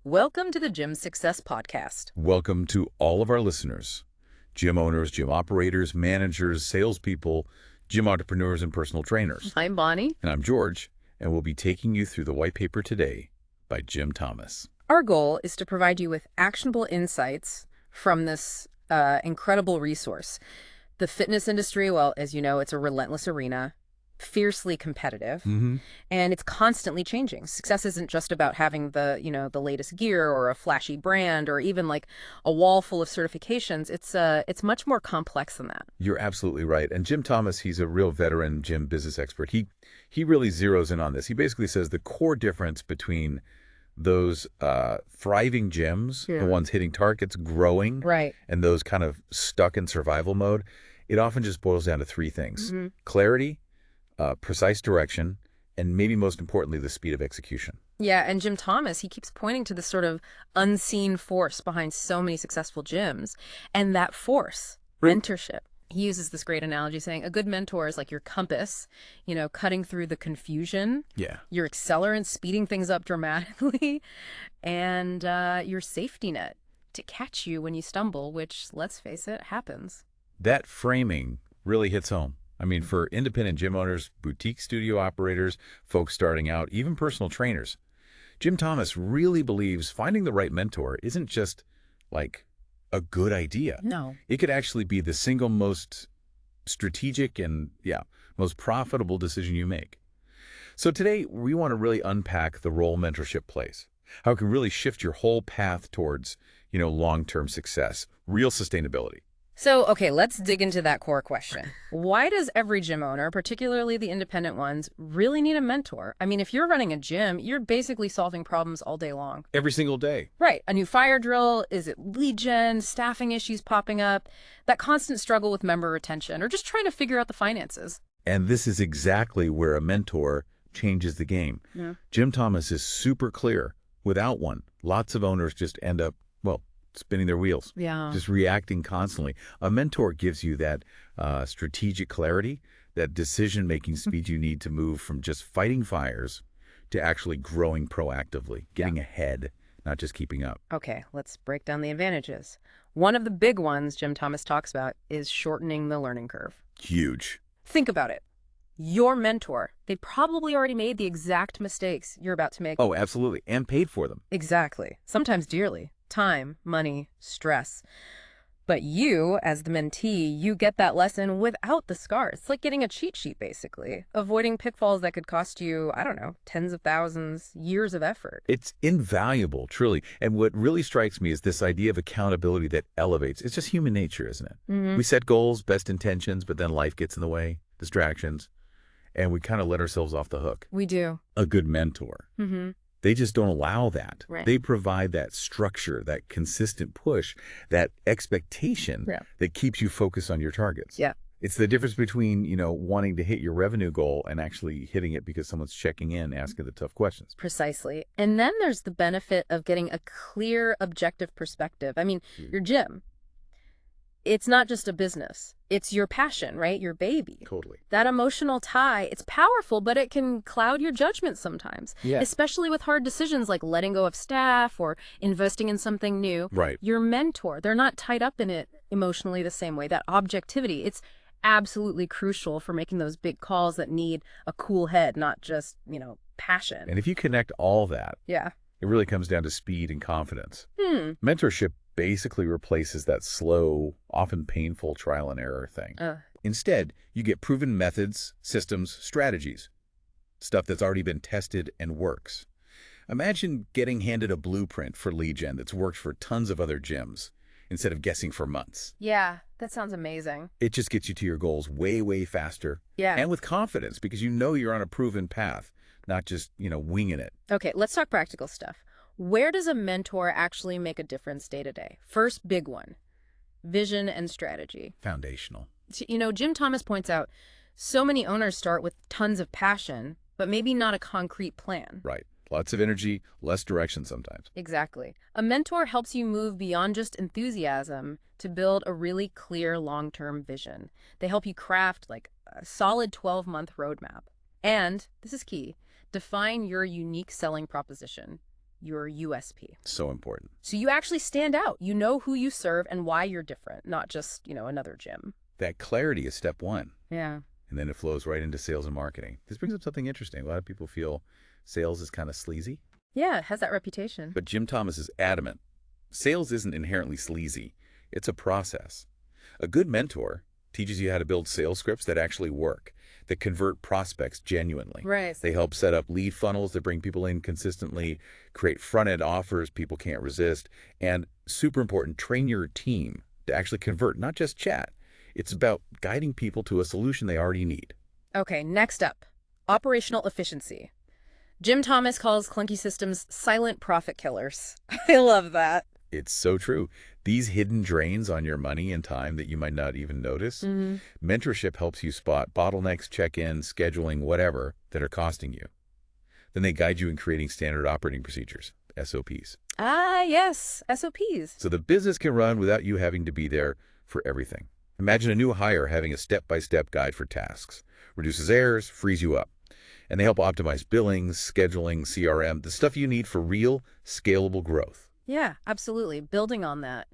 Welcome to the Gym Success Podcast. Welcome to all of our listeners, gym owners, gym operators, managers, salespeople, gym entrepreneurs, and personal trainers. I'm Bonnie. And I'm George, and we'll be taking you through the white paper today by jthomas. Our goal is to provide you with actionable insights from this incredible resource. The fitness industry, well, as you know, it's a relentless arena, fiercely competitive, and it's constantly changing. Success isn't just about having the latest gear or a flashy brand or even like a wall full of certifications. It's much more complex than that. You're absolutely right. And jthomas, he's a real veteran gym business expert. He really zeroes in on this. He basically says the core difference between those thriving gyms, the ones hitting targets, growing, Right. and those kind of stuck in survival mode, it often just boils down to three things: clarity, precise direction, and maybe most importantly, the speed of execution. Yeah, and jthomas, he keeps pointing to this sort of unseen force behind so many successful gyms. And that force, mentorship. He uses this great analogy saying a good mentor is like your compass, cutting through the confusion, your accelerant, speeding things up dramatically, and your safety net to catch you when you stumble, which, let's face it, happens. That framing really hits home. I mean, for independent gym owners, boutique studio operators, folks starting out, even personal trainers, jthomas really believes finding the right mentor isn't just like a good idea. No. It could actually be the single most strategic and, most profitable decision you make. So today, we want to really unpack the role mentorship plays, how it can really shift your whole path towards, long-term success, real sustainability. So, okay, let's dig into that core question. Why does every gym owner, particularly the independent ones, really need a mentor? I mean, if you're running a gym, you're basically solving problems all day long. Every single day. Right. A new fire drill, is it lead gen, staffing issues popping up, that constant struggle with member retention, or just trying to figure out the finances. And this is exactly where a mentor changes the game. Yeah. jthomas is super clear. Without one, lots of owners just end up, spinning their wheels, just reacting constantly. A mentor gives you that strategic clarity, that decision-making speed you need to move from just fighting fires to actually growing proactively, getting ahead, not just keeping up. Okay, let's break down the advantages. One of the big ones jthomas talks about is shortening the learning curve. Huge. Think about it. Your mentor, they probably already made the exact mistakes you're about to make. Oh, absolutely. And paid for them. Exactly. Sometimes dearly. Time, money, stress. But you, as the mentee, you get that lesson without the scars. It's like getting a cheat sheet, basically. Avoiding pitfalls that could cost you, I don't know, tens of thousands, years of effort. It's invaluable, truly. And what really strikes me is this idea of accountability that elevates. It's just human nature, isn't it? We set goals, best intentions, but then life gets in the way, distractions, and we kind of let ourselves off the hook. We do. A good mentor. They just don't allow that. Right. They provide that structure, that consistent push, that expectation that keeps you focused on your targets. Yeah. It's the difference between, wanting to hit your revenue goal and actually hitting it because someone's checking in, asking the tough questions. Precisely. And then there's the benefit of getting a clear, objective perspective. I mean, your gym, it's not just a business. It's your passion, right? Your baby. Totally. That emotional tie, it's powerful, but it can cloud your judgment sometimes. Yeah. Especially with hard decisions like letting go of staff or investing in something new. Right. Your mentor, they're not tied up in it emotionally the same way. That objectivity, it's absolutely crucial for making those big calls that need a cool head, not just, passion. And if you connect all that, Yeah. it really comes down to speed and confidence. Mentorship basically replaces that slow, often painful trial and error thing. Instead, you get proven methods, systems, strategies, stuff that's already been tested and works. Imagine getting handed a blueprint for lead gen that's worked for tons of other gyms instead of guessing for months. Yeah, that sounds amazing. It just gets you to your goals way, way faster. Yeah. And with confidence because you know you're on a proven path, not just, winging it. Okay, let's talk practical stuff. Where does a mentor actually make a difference day to day? First big one, vision and strategy. Foundational. jthomas points out so many owners start with tons of passion, but maybe not a concrete plan. Right. Lots of energy, less direction sometimes. Exactly. A mentor helps you move beyond just enthusiasm to build a really clear long-term vision. They help you craft like a solid 12-month roadmap. And, this is key, define your unique selling proposition. your USP. So important. So you actually stand out. You know who you serve and why you're different, not just, another gym. That clarity is step one. Yeah. And then it flows right into sales and marketing. This brings up something interesting. A lot of people feel sales is kind of sleazy. Yeah, it has that reputation. But Jim Thomas is adamant. Sales isn't inherently sleazy. It's a process. A good mentor teaches you how to build sales scripts that actually work, that convert prospects genuinely. Right. They help set up lead funnels that bring people in consistently, create front-end offers people can't resist, and, super important, train your team to actually convert, not just chat. It's about guiding people to a solution they already need. Okay, next up, operational efficiency. Jim Thomas calls clunky systems silent profit killers. I love that. It's so true. These hidden drains on your money and time that you might not even notice. Mentorship helps you spot bottlenecks, check-ins, scheduling, whatever, that are costing you. Then they guide you in creating standard operating procedures, SOPs. Ah, yes, SOPs. So the business can run without you having to be there for everything. Imagine a new hire having a step-by-step guide for tasks. Reduces errors, frees you up. And they help optimize billings, scheduling, CRM, the stuff you need for real, scalable growth. Yeah, absolutely. Building on that,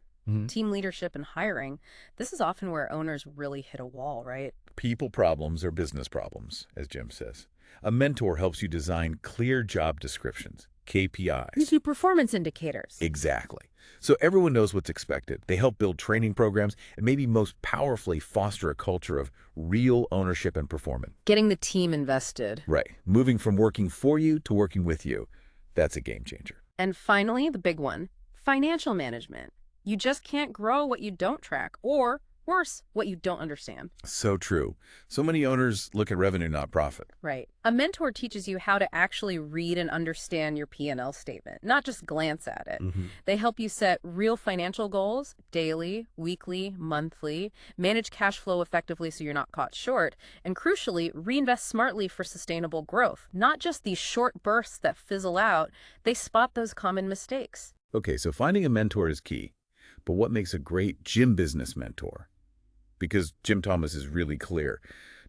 team leadership and hiring, this is often where owners really hit a wall, right? People problems are business problems, as Jim says. A mentor helps you design clear job descriptions, KPIs. You do performance indicators. Exactly. So everyone knows what's expected. They help build training programs and maybe most powerfully foster a culture of real ownership and performance. Getting the team invested. Right. Moving from working for you to working with you. That's a game changer. And finally, the big one, financial management. You just can't grow what you don't track, or worse, what you don't understand. So true. So many owners look at revenue, not profit. Right. A mentor teaches you how to actually read and understand your P&L statement, not just glance at it. They help you set real financial goals, daily, weekly, monthly, manage cash flow effectively so you're not caught short, and crucially, reinvest smartly for sustainable growth. Not just these short bursts that fizzle out, they spot those common mistakes. Okay, so finding a mentor is key. But what makes a great gym business mentor? Because Jim Thomas is really clear.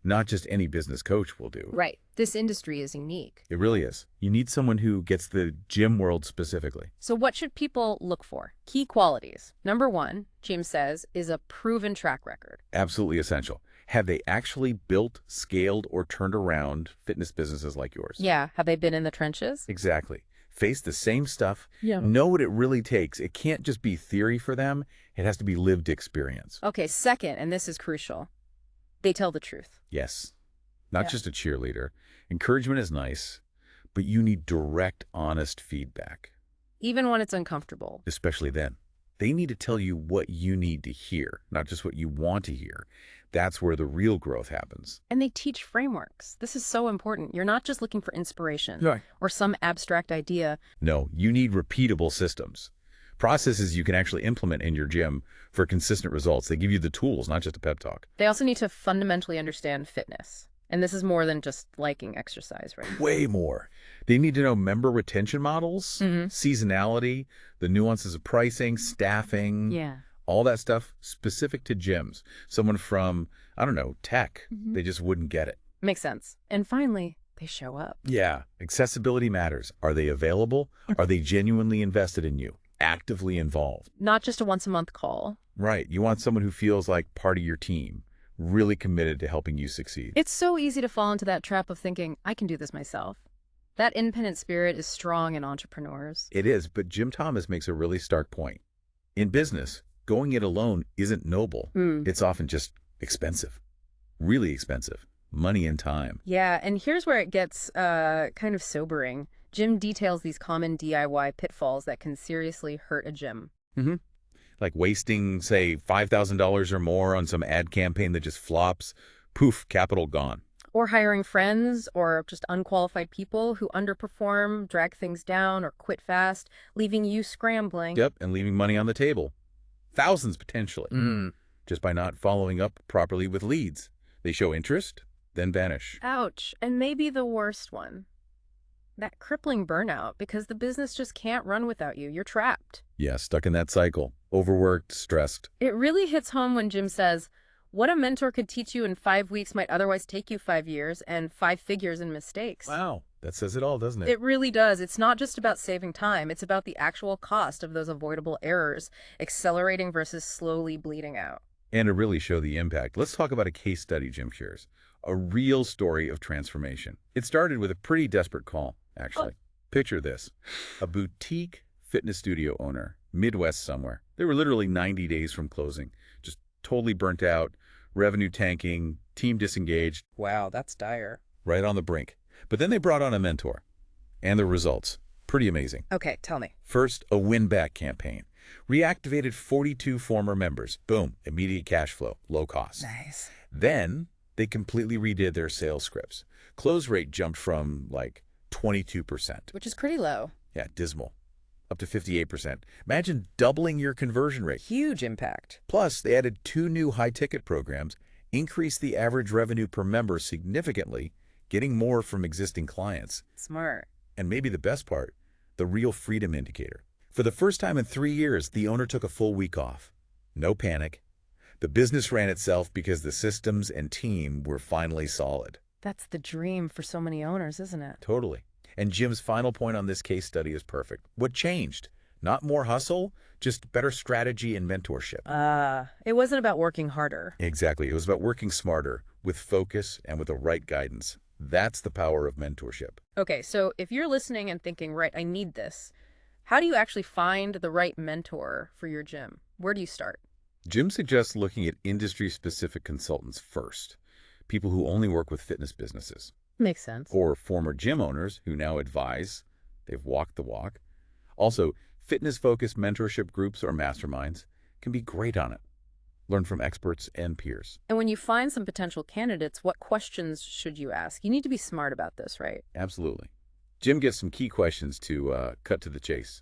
Not just any business coach will do. Right. This industry is unique. It really is. You need someone who gets the gym world specifically. So what should people look for? Key qualities. Number one, Jim says, is a proven track record. Absolutely essential. Have they actually built, scaled, or turned around fitness businesses like yours? Yeah. Have they been in the trenches? Exactly. Face the same stuff. Yeah. Know what it really takes. It can't just be theory for them. It has to be lived experience. Okay, second, and this is crucial, they tell the truth. Yes. Not just a cheerleader. Encouragement is nice, but you need direct, honest feedback. Even when it's uncomfortable. Especially then. They need to tell you what you need to hear, not just what you want to hear. That's where the real growth happens. And they teach frameworks. This is so important. You're not just looking for inspiration or some abstract idea. No, you need repeatable systems. Processes you can actually implement in your gym for consistent results. They give you the tools, not just a pep talk. They also need to fundamentally understand fitness. And this is more than just liking exercise, right? Way more. They need to know member retention models, seasonality, the nuances of pricing, staffing. Yeah. All that stuff specific to gyms. Someone from, I don't know, tech, they just wouldn't get it. Makes sense. And finally, they show up. Yeah, accessibility matters. Are they available? Are they genuinely invested in you? Actively involved? Not just a once-a-month call. Right. You want someone who feels like part of your team, really committed to helping you succeed. It's so easy to fall into that trap of thinking, I can do this myself. That independent spirit is strong in entrepreneurs. It is, but Jim Thomas makes a really stark point. In business, going it alone isn't noble. It's often just expensive, really expensive, money and time. Yeah, and here's where it gets kind of sobering. Jim details these common DIY pitfalls that can seriously hurt a gym. Like wasting, say, $5,000 or more on some ad campaign that just flops. Poof, capital gone. Or hiring friends or just unqualified people who underperform, drag things down, or quit fast, leaving you scrambling. Yep, and leaving money on the table. Thousands potentially, just by not following up properly with leads. They show interest, then vanish. Ouch. And maybe the worst one. That crippling burnout, because the business just can't run without you. You're trapped. Yeah, stuck in that cycle. Overworked, stressed. It really hits home when Jim says, what a mentor could teach you in 5 weeks might otherwise take you 5 years and 5 figures in mistakes. Wow. That says it all, doesn't it? It really does. It's not just about saving time. It's about the actual cost of those avoidable errors, accelerating versus slowly bleeding out. And to really show the impact, let's talk about a case study Jim shares. A real story of transformation. It started with a pretty desperate call, actually. Picture this. A boutique fitness studio owner, Midwest somewhere. They were literally 90 days from closing. Just totally burnt out, revenue tanking, team disengaged. Wow, that's dire. Right on the brink. But then they brought on a mentor. And the results. Pretty amazing. Okay, tell me. First, a win-back campaign. Reactivated 42 former members. Boom, immediate cash flow, low cost. Nice. Then they completely redid their sales scripts. Close rate jumped from like 22%. Which is pretty low. Yeah, dismal. Up to 58%. Imagine doubling your conversion rate. Huge impact. Plus, they added 2 new high-ticket programs, increased the average revenue per member significantly, getting more from existing clients. Smart. And maybe the best part, the real freedom indicator. For the first time in 3 years, the owner took a full week off. No panic. The business ran itself because the systems and team were finally solid. That's the dream for so many owners, isn't it? Totally. And Jim's final point on this case study is perfect. What changed? Not more hustle, just better strategy and mentorship. It wasn't about working harder. Exactly. It was about working smarter, with focus and with the right guidance. That's the power of mentorship. Okay, so if you're listening and thinking, right, I need this, how do you actually find the right mentor for your gym? Where do you start? Jim suggests looking at industry-specific consultants first, people who only work with fitness businesses. Makes sense. Or former gym owners who now advise. They've walked the walk. Also, fitness-focused mentorship groups or masterminds can be great on it. Learn from experts and peers. And when you find some potential candidates, what questions should you ask? You need to be smart about this, right? Absolutely. Jim gets some key questions to cut to the chase.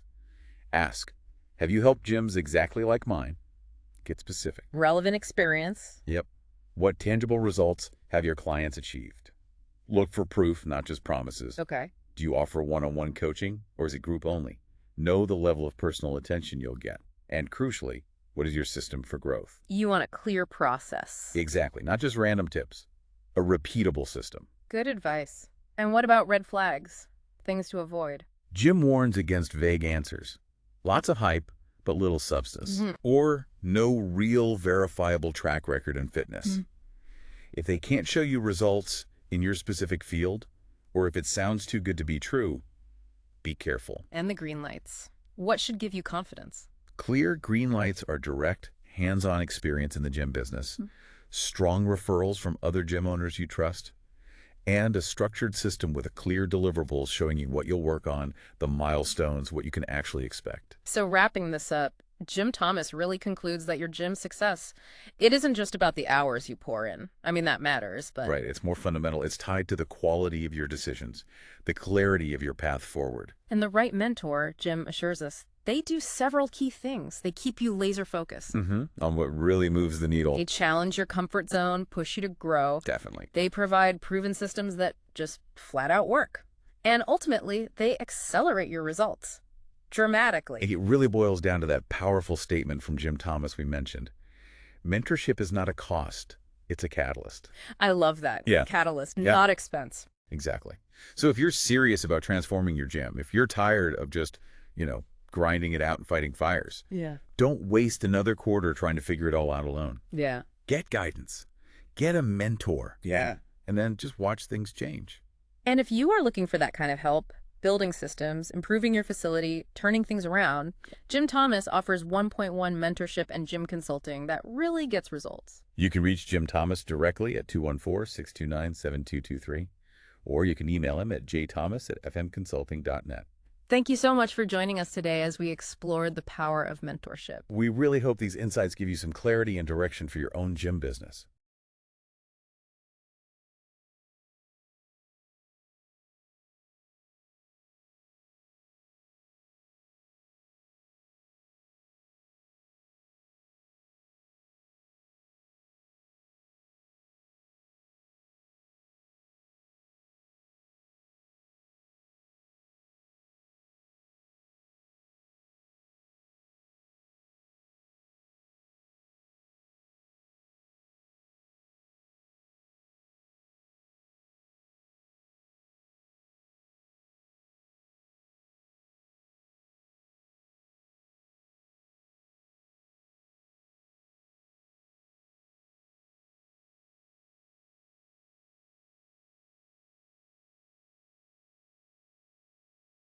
Ask, have you helped gyms exactly like mine? Get specific. Relevant experience. Yep. What tangible results have your clients achieved? Look for proof, not just promises. Okay. Do you offer one-on-one coaching, or is it group only? Know the level of personal attention you'll get. And crucially, what is your system for growth? You want a clear process. Exactly. Not just random tips. A repeatable system. Good advice. And what about red flags? Things to avoid. Jim warns against vague answers. Lots of hype, but little substance. Or no real verifiable track record in fitness. If they can't show you results in your specific field, or if it sounds too good to be true, be careful. And the green lights. What should give you confidence? Clear green lights are direct, hands-on experience in the gym business, strong referrals from other gym owners you trust, and a structured system with a clear deliverables showing you what you'll work on, the milestones, what you can actually expect. So wrapping this up, Jim Thomas really concludes that your gym's success, it isn't just about the hours you pour in. I mean, that matters, but... Right, it's more fundamental. It's tied to the quality of your decisions, the clarity of your path forward. And the right mentor, Jim assures us, they do several key things. They keep you laser focused. On what really moves the needle. They challenge your comfort zone, push you to grow. Definitely. They provide proven systems that just flat out work. And ultimately, they accelerate your results. Dramatically. It really boils down to that powerful statement from Jim Thomas we mentioned. Mentorship is not a cost, it's a catalyst. I love that. Yeah. Catalyst, Yeah. not expense. Exactly. So if you're serious about transforming your gym, if you're tired of just, grinding it out and fighting fires, don't waste another quarter trying to figure it all out alone. Yeah. Get guidance. Get a mentor. Yeah. And then just watch things change. And if you are looking for that kind of help, building systems, improving your facility, turning things around, Jim Thomas offers 1.1 mentorship and gym consulting that really gets results. You can reach Jim Thomas directly at 214-629-7223, or you can email him at jthomas@fmconsulting.net. Thank you so much for joining us today as we explored the power of mentorship. We really hope these insights give you some clarity and direction for your own gym business.